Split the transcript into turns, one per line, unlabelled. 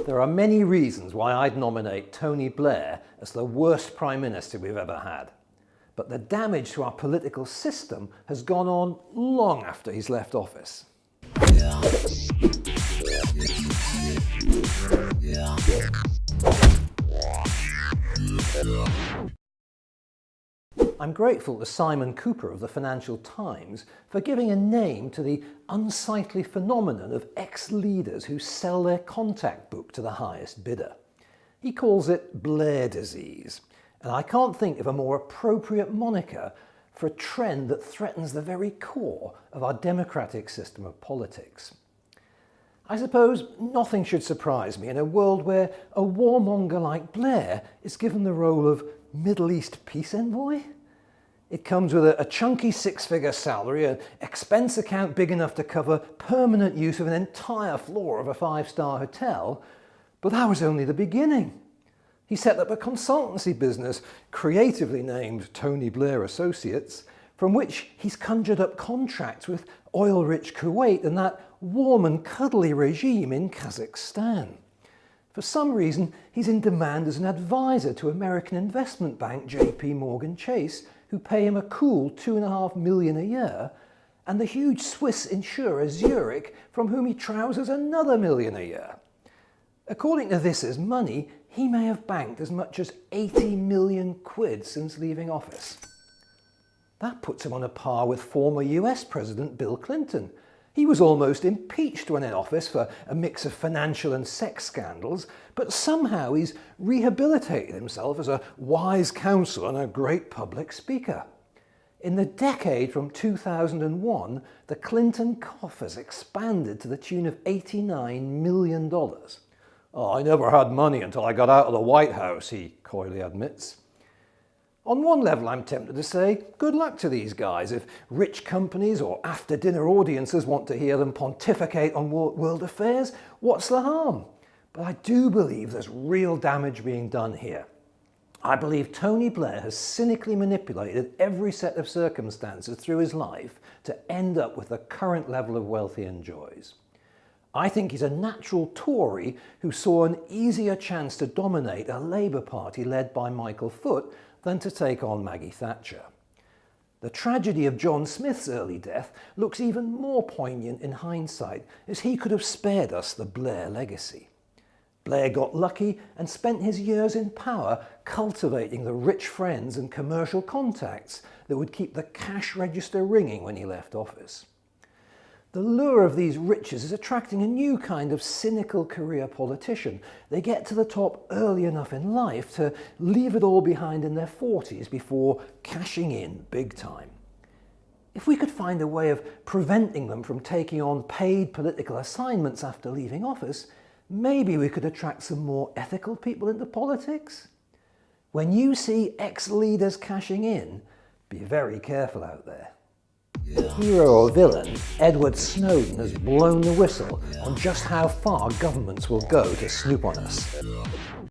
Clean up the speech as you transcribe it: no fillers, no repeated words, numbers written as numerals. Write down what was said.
There are many reasons why I'd nominate Tony Blair as the worst Prime Minister we've ever had. But the damage to our political system has gone on long after he's left office. I'm grateful to Simon Cooper of the Financial Times for giving a name to the unsightly phenomenon of ex-leaders who sell their contact book to the highest bidder. He calls it Blair disease, and I can't think of a more appropriate moniker for a trend that threatens the very core of our democratic system of politics. I suppose nothing should surprise me in a world where a warmonger like Blair is given the role of Middle East peace envoy. It comes with a chunky six-figure salary, an expense account big enough to cover permanent use of an entire floor of a five-star hotel, but that was only the beginning. He set up a consultancy business, creatively named Tony Blair Associates, from which he's conjured up contracts with oil-rich Kuwait and that warm and cuddly regime in Kazakhstan. For some reason, he's in demand as an advisor to American investment bank JP Morgan Chase, who pay him a cool $2.5 million a year, and the huge Swiss insurer Zurich, from whom he trousers another $1 million a year. According to This Is Money, he may have banked as much as 80 million quid since leaving office. That puts him on a par with former US President Bill Clinton. He was almost impeached when in office for a mix of financial and sex scandals, but somehow he's rehabilitated himself as a wise counsellor and a great public speaker. In the decade from 2001, the Clinton coffers expanded to the tune of $89 million. "Oh, I never had money until I got out of the White House," he coyly admits. On one level, I'm tempted to say, good luck to these guys. If rich companies or after-dinner audiences want to hear them pontificate on world affairs, what's the harm? But I do believe there's real damage being done here. I believe Tony Blair has cynically manipulated every set of circumstances through his life to end up with the current level of wealth he enjoys. I think he's a natural Tory who saw an easier chance to dominate a Labour Party led by Michael Foot than to take on Maggie Thatcher. The tragedy of John Smith's early death looks even more poignant in hindsight, as he could have spared us the Blair legacy. Blair got lucky and spent his years in power cultivating the rich friends and commercial contacts that would keep the cash register ringing when he left office. The lure of these riches is attracting a new kind of cynical career politician. They get to the top early enough in life to leave it all behind in their 40s before cashing in big time. If we could find a way of preventing them from taking on paid political assignments after leaving office, maybe we could attract some more ethical people into politics. When you see ex-leaders cashing in, be very careful out there. Hero or villain, Edward Snowden has blown the whistle on just how far governments will go to snoop on us.